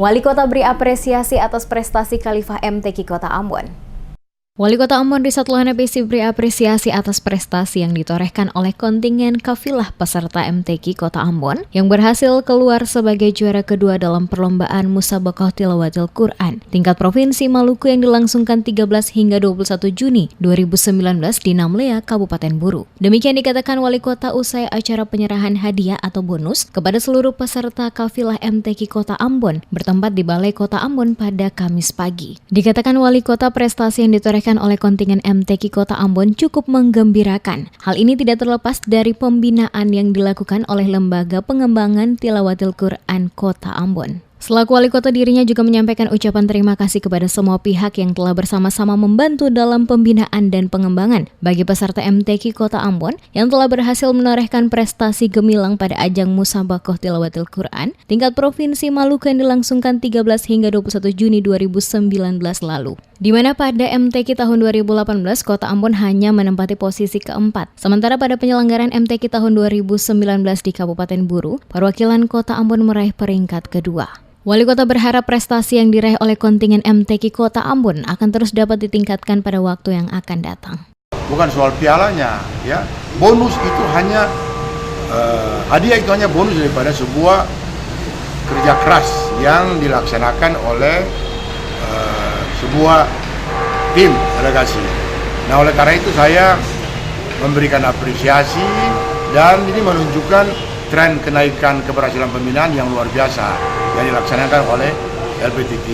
Wali Kota beri apresiasi atas prestasi Khalifah MTQ Kota Ambon. Wali Kota Ambon Rizat Lohanapesi beri apresiasi atas prestasi yang ditorehkan oleh kontingen kafilah peserta MTQ Kota Ambon yang berhasil keluar sebagai juara kedua dalam perlombaan Musabaqah Tilawatil Quran tingkat Provinsi Maluku yang dilangsungkan 13 hingga 21 Juni 2019 di Namlea, Kabupaten Buru. Demikian dikatakan Wali Kota usai acara penyerahan hadiah atau bonus kepada seluruh peserta kafilah MTQ Kota Ambon bertempat di Balai Kota Ambon pada Kamis pagi. Dikatakan Wali Kota prestasi yang ditorehkan oleh kontingen MTQ Kota Ambon cukup menggembirakan. Hal ini tidak terlepas dari pembinaan yang dilakukan oleh Lembaga Pengembangan Tilawatil Quran Kota Ambon. Selaku Wali Kota, dirinya juga menyampaikan ucapan terima kasih kepada semua pihak yang telah bersama-sama membantu dalam pembinaan dan pengembangan bagi peserta MTQ Kota Ambon yang telah berhasil menorehkan prestasi gemilang pada ajang Musabaqah Tilawatil Quran tingkat Provinsi Maluku yang dilangsungkan 13 hingga 21 Juni 2019 lalu. Di mana pada MTQ tahun 2018, Kota Ambon hanya menempati posisi keempat. Sementara pada penyelenggaraan MTQ tahun 2019 di Kabupaten Buru, perwakilan Kota Ambon meraih peringkat kedua. Wali Kota berharap prestasi yang diraih oleh kontingen MTQ Kota Ambon akan terus dapat ditingkatkan pada waktu yang akan datang. Bukan soal pialanya, ya. Bonus itu hanya hadiah itu hanya bonus daripada sebuah kerja keras yang dilaksanakan oleh sebuah tim delegasi. Nah, oleh karena itu saya memberikan apresiasi dan ini menunjukkan tren kenaikan keberhasilan pembinaan yang luar biasa yang dilaksanakan oleh LPTQ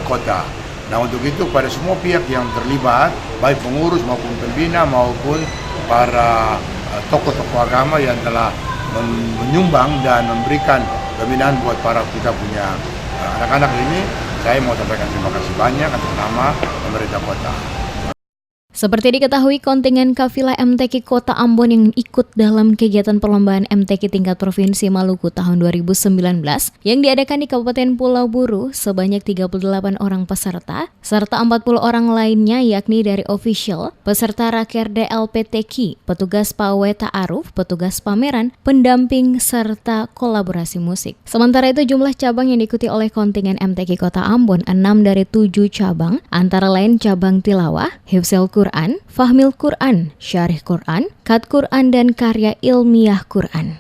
Kota. Nah, untuk itu kepada semua pihak yang terlibat, baik pengurus maupun pembina maupun para tokoh-tokoh agama yang telah menyumbang dan memberikan pembinaan buat para kita punya anak-anak ini, saya mau sampaikan terima kasih banyak atas nama pemerintah kota. Seperti diketahui, kontingen kafilah MTQ Kota Ambon yang ikut dalam kegiatan perlombaan MTQ tingkat Provinsi Maluku tahun 2019 yang diadakan di Kabupaten Pulau Buru sebanyak 38 orang peserta, serta 40 orang lainnya yakni dari official, peserta Rakerda LPTQ, petugas Pawe Ta'aruf, petugas pameran, pendamping, serta kolaborasi musik. Sementara itu jumlah cabang yang diikuti oleh kontingen MTQ Kota Ambon 6 dari 7 cabang, antara lain cabang tilawah, hifzil Quran, fahmil Quran, syarih Quran, khat Quran, dan karya ilmiah Quran.